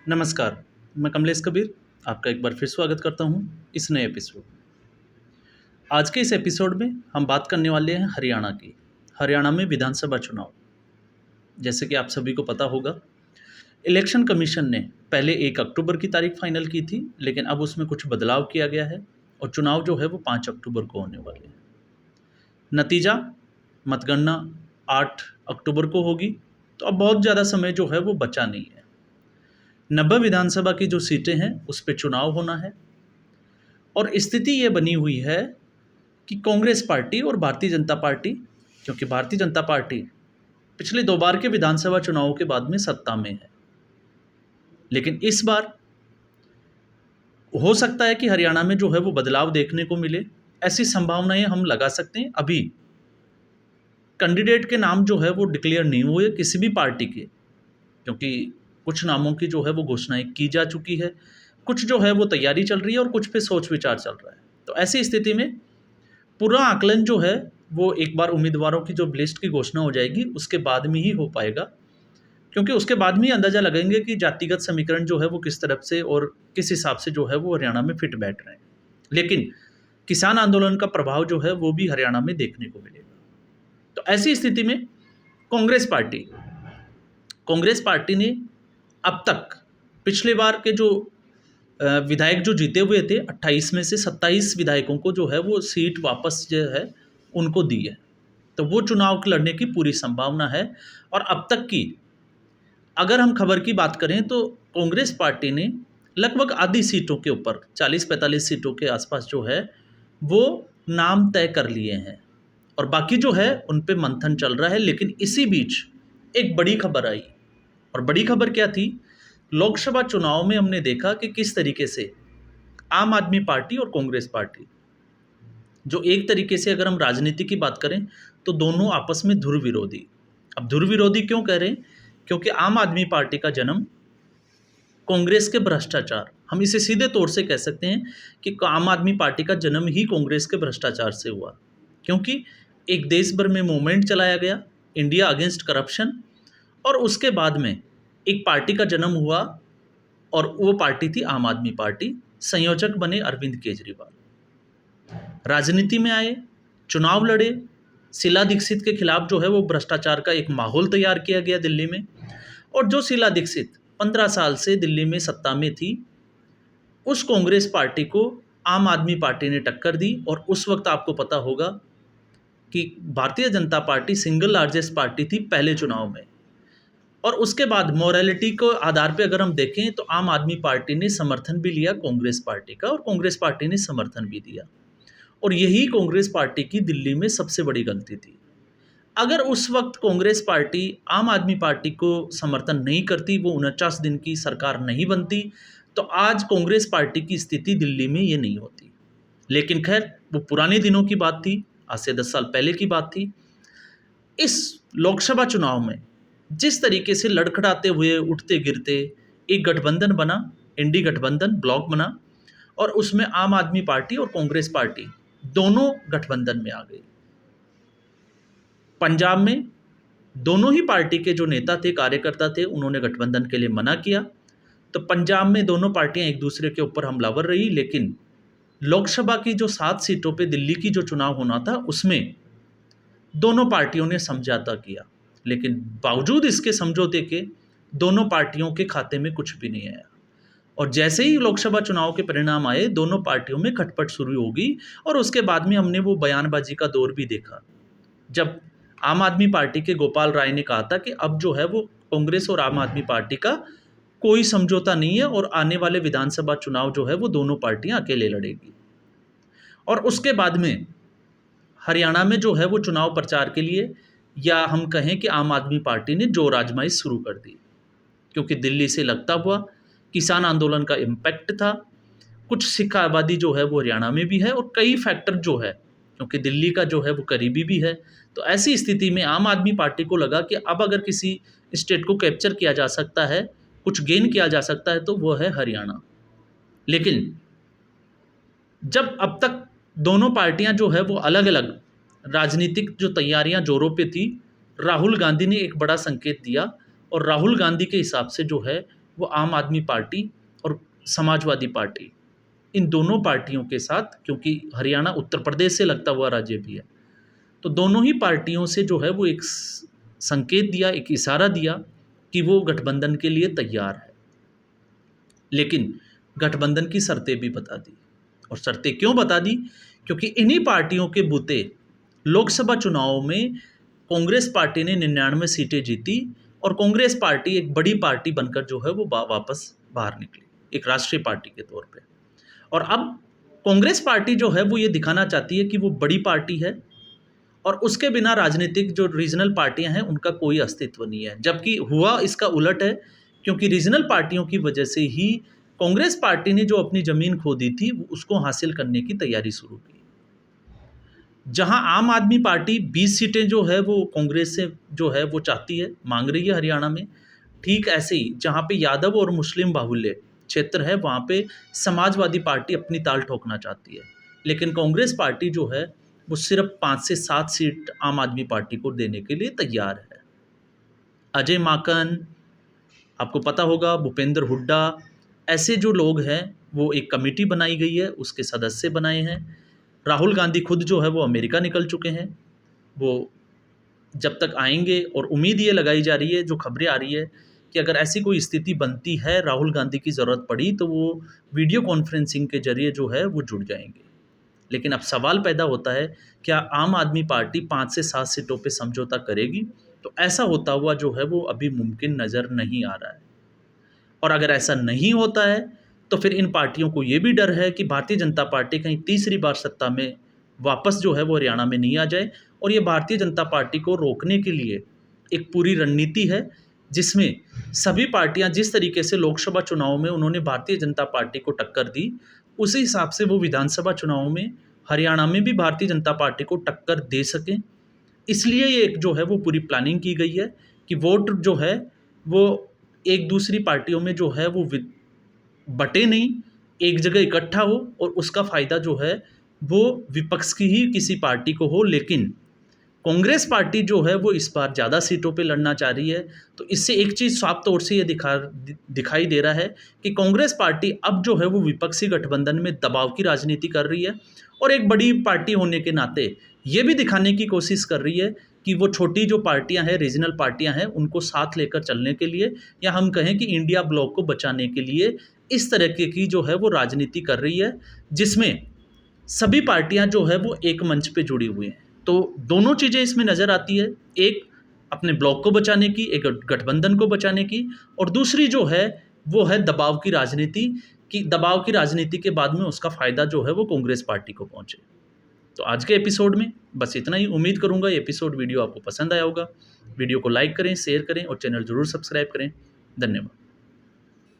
नमस्कार, मैं कमलेश कबीर आपका एक बार फिर स्वागत करता हूँ इस नए एपिसोड में। आज के इस एपिसोड में हम बात करने वाले हैं हरियाणा की। हरियाणा में विधानसभा चुनाव। जैसे कि आप सभी को पता होगा, इलेक्शन कमीशन ने पहले 1 अक्टूबर की तारीख फाइनल की थी, लेकिन अब उसमें कुछ बदलाव किया गया है और चुनाव जो है वो 5 अक्टूबर को होने वाले हैं। नतीजा मतगणना 8 अक्टूबर को होगी, तो अब बहुत ज़्यादा समय जो है वो बचा नहीं है। 90 विधानसभा की जो सीटें हैं उस पे चुनाव होना है और स्थिति ये बनी हुई है कि कांग्रेस पार्टी और भारतीय जनता पार्टी, क्योंकि भारतीय जनता पार्टी पिछले 2 बार के विधानसभा चुनावों के बाद में सत्ता में है, लेकिन इस बार हो सकता है कि हरियाणा में जो है वो बदलाव देखने को मिले। ऐसी संभावनाएं हम लगा सकते हैं। अभी कैंडिडेट के नाम जो है वो डिक्लेयर नहीं हुए किसी भी पार्टी के, क्योंकि कुछ नामों की जो है वो घोषणाएं की जा चुकी है, कुछ जो है वो तैयारी चल रही है और कुछ पे सोच विचार चल रहा है। तो ऐसी स्थिति में पूरा आकलन जो है वो एक बार उम्मीदवारों की जो लिस्ट की घोषणा हो जाएगी उसके बाद में ही हो पाएगा, क्योंकि उसके बाद में ही अंदाज़ा लगेंगे कि जातिगत समीकरण जो है वो किस तरफ से और किस हिसाब से जो है वो हरियाणा में फिट बैठ रहे हैं। लेकिन किसान आंदोलन का प्रभाव जो है वो भी हरियाणा में देखने को मिलेगा। तो ऐसी स्थिति में कांग्रेस पार्टी ने अब तक पिछले बार के जो विधायक जो जीते हुए थे 28 में से 27 विधायकों को जो है वो सीट वापस जो है उनको दी है। तो वो चुनाव लड़ने की पूरी संभावना है। और अब तक की अगर हम खबर की बात करें तो कांग्रेस पार्टी ने लगभग आधी सीटों के ऊपर 40-45 सीटों के आसपास जो है वो नाम तय कर लिए हैं और बाकी जो है उन पे मंथन चल रहा है। लेकिन इसी बीच एक बड़ी खबर आई, और बड़ी खबर क्या थी? लोकसभा चुनाव में हमने देखा कि किस तरीके से आम आदमी पार्टी और कांग्रेस पार्टी, जो एक तरीके से अगर हम राजनीति की बात करें तो दोनों आपस में धुर विरोधी। अब धुर विरोधी क्यों कह रहे हैं? क्योंकि आम आदमी पार्टी का जन्म कांग्रेस के भ्रष्टाचार, हम इसे सीधे तौर से कह सकते हैं कि आम आदमी पार्टी का जन्म ही कांग्रेस के भ्रष्टाचार से हुआ, क्योंकि एक देश भर में मूवमेंट चलाया गया इंडिया अगेंस्ट करप्शन, और उसके बाद में एक पार्टी का जन्म हुआ और वो पार्टी थी आम आदमी पार्टी। संयोजक बने अरविंद केजरीवाल, राजनीति में आए, चुनाव लड़े, शीला दीक्षित के खिलाफ जो है वो भ्रष्टाचार का एक माहौल तैयार किया गया दिल्ली में। और जो शीला दीक्षित 15 साल से दिल्ली में सत्ता में थी, उस कांग्रेस पार्टी को आम आदमी पार्टी ने टक्कर दी। और उस वक्त आपको पता होगा कि Bharatiya Janata party single largest party थी पहले चुनाव में। और उसके बाद मोरालिटी को आधार पे अगर हम देखें तो आम आदमी पार्टी ने समर्थन भी लिया कांग्रेस पार्टी का, और कांग्रेस पार्टी ने समर्थन भी दिया। और यही कांग्रेस पार्टी की दिल्ली में सबसे बड़ी गलती थी। अगर उस वक्त कांग्रेस पार्टी आम आदमी पार्टी को समर्थन नहीं करती, वो 49 दिन की सरकार नहीं बनती, तो आज कांग्रेस पार्टी की स्थिति दिल्ली में ये नहीं होती। लेकिन खैर, वो पुराने दिनों की बात थी, आज से 10 साल पहले की बात थी। इस लोकसभा चुनाव में जिस तरीके से लड़खड़ाते हुए उठते गिरते एक गठबंधन बना, इंडी गठबंधन ब्लॉक बना, और उसमें आम आदमी पार्टी और कांग्रेस पार्टी दोनों गठबंधन में आ गई। पंजाब में दोनों ही पार्टी के जो नेता थे, कार्यकर्ता थे, उन्होंने गठबंधन के लिए मना किया। तो पंजाब में दोनों पार्टियां एक दूसरे के ऊपर हमलावर रही। लेकिन लोकसभा की जो 7 सीटों पे दिल्ली की जो चुनाव होना था उसमें दोनों पार्टियों ने समझौता किया, लेकिन बावजूद इसके समझौते के दोनों पार्टियों के खाते में कुछ भी नहीं आया। और जैसे ही लोकसभा चुनाव के परिणाम आए, दोनों पार्टियों में खटपट शुरू हो गई। और उसके बाद में हमने वो बयानबाजी का दौर भी देखा, जब आम आदमी पार्टी के गोपाल राय ने कहा था कि अब जो है वो कांग्रेस और आम आदमी पार्टी का कोई समझौता नहीं है और आने वाले विधानसभा चुनाव जो है वो दोनों पार्टियां अकेले लड़ेगी। और उसके बाद में हरियाणा में जो है वो चुनाव प्रचार के लिए, या हम कहें कि आम आदमी पार्टी ने जोर आजमाइश शुरू कर दी, क्योंकि दिल्ली से लगता हुआ किसान आंदोलन का इम्पैक्ट था। कुछ सिख आबादी जो है वो हरियाणा में भी है, और कई फैक्टर जो है, क्योंकि दिल्ली का जो है वो करीबी भी है। तो ऐसी स्थिति में आम आदमी पार्टी को लगा कि अब अगर किसी स्टेट को कैप्चर किया जा सकता है, कुछ गेन किया जा सकता है, तो वो है हरियाणा। लेकिन जब अब तक दोनों पार्टियां जो है वो अलग अलग राजनीतिक जो तैयारियां जोरों पे थी, राहुल गांधी ने एक बड़ा संकेत दिया, और राहुल गांधी के हिसाब से जो है वो आम आदमी पार्टी और समाजवादी पार्टी, इन दोनों पार्टियों के साथ, क्योंकि हरियाणा उत्तर प्रदेश से लगता हुआ राज्य भी है, तो दोनों ही पार्टियों से जो है वो एक संकेत दिया, एक इशारा दिया कि वो गठबंधन के लिए तैयार है। लेकिन गठबंधन की शर्तें भी बता दी। और शर्तें क्यों बता दी? क्योंकि इन्हीं पार्टियों के बूते लोकसभा चुनाव में कांग्रेस पार्टी ने 99 सीटें जीती और कांग्रेस पार्टी एक बड़ी पार्टी बनकर जो है वो वापस बाहर निकली, एक राष्ट्रीय पार्टी के तौर पे। और अब कांग्रेस पार्टी जो है वो ये दिखाना चाहती है कि वो बड़ी पार्टी है और उसके बिना राजनीतिक जो रीजनल पार्टियां हैं उनका कोई अस्तित्व नहीं है, जबकि हुआ इसका उलट है। क्योंकि रीजनल पार्टियों की वजह से ही कांग्रेस पार्टी ने जो अपनी ज़मीन खो दी थी उसको हासिल करने की तैयारी शुरू की। जहां आम आदमी पार्टी 20 सीटें जो है वो कांग्रेस से जो है वो चाहती है, मांग रही है हरियाणा में, ठीक ऐसे ही जहां पे यादव और मुस्लिम बाहुल्य क्षेत्र है वहां पे समाजवादी पार्टी अपनी ताल ठोकना चाहती है। लेकिन कांग्रेस पार्टी जो है वो सिर्फ 5 से 7 सीट आम आदमी पार्टी को देने के लिए तैयार है। अजय माकन, आपको पता होगा, भूपेंद्र हुड्डा, ऐसे जो लोग हैं वो एक कमेटी बनाई गई है, उसके सदस्य बनाए हैं। राहुल गांधी खुद जो है वो अमेरिका निकल चुके हैं, वो जब तक आएंगे, और उम्मीद ये लगाई जा रही है, जो खबरें आ रही है कि अगर ऐसी कोई स्थिति बनती है, राहुल गांधी की ज़रूरत पड़ी, तो वो वीडियो कॉन्फ्रेंसिंग के जरिए जो है वो जुड़ जाएंगे। लेकिन अब सवाल पैदा होता है, क्या आम आदमी पार्टी 5 से 7 सीटों पे समझौता करेगी? तो ऐसा होता हुआ जो है वो अभी मुमकिन नज़र नहीं आ रहा है। और अगर ऐसा नहीं होता है तो फिर इन पार्टियों को ये भी डर है कि भारतीय जनता पार्टी कहीं तीसरी बार सत्ता में वापस जो है वो हरियाणा में नहीं आ जाए। और ये भारतीय जनता पार्टी को रोकने के लिए एक पूरी रणनीति है, जिसमें सभी पार्टियां जिस तरीके से लोकसभा चुनाव में उन्होंने भारतीय जनता पार्टी को टक्कर दी, उसी हिसाब से वो विधानसभा चुनाव में हरियाणा में भी भारतीय जनता पार्टी को टक्कर दे सकें। इसलिए ये एक जो है वो पूरी प्लानिंग की गई है कि वोट जो है वो एक दूसरी पार्टियों में जो है वो बटे नहीं, एक जगह इकट्ठा हो और उसका फ़ायदा जो है वो विपक्ष की ही किसी पार्टी को हो। लेकिन कांग्रेस पार्टी जो है वो इस बार ज़्यादा सीटों पे लड़ना चाह रही है, तो इससे एक चीज़ साफ तौर से ये दिखाई दे रहा है कि कांग्रेस पार्टी अब जो है वो विपक्षी गठबंधन में दबाव की राजनीति कर रही है और एक बड़ी पार्टी होने के नाते ये भी दिखाने की कोशिश कर रही है कि वो छोटी जो पार्टियां हैं, रीजनल पार्टियां हैं, उनको साथ लेकर चलने के लिए, या हम कहें कि इंडिया ब्लॉक को बचाने के लिए इस तरह की जो है वो राजनीति कर रही है, जिसमें सभी पार्टियां जो है वो एक मंच पे जुड़ी हुई हैं। तो दोनों चीज़ें इसमें नज़र आती है, एक अपने ब्लॉक को बचाने की, एक गठबंधन को बचाने की, और दूसरी जो है वो है दबाव की राजनीति, कि दबाव की राजनीति के बाद में उसका फ़ायदा जो है वो कांग्रेस पार्टी को पहुँचे। तो आज के एपिसोड में बस इतना ही। उम्मीद करूँगा ये एपिसोड वीडियो आपको पसंद आया होगा। वीडियो को लाइक करें, शेयर करें और चैनल ज़रूर सब्सक्राइब करें। धन्यवाद।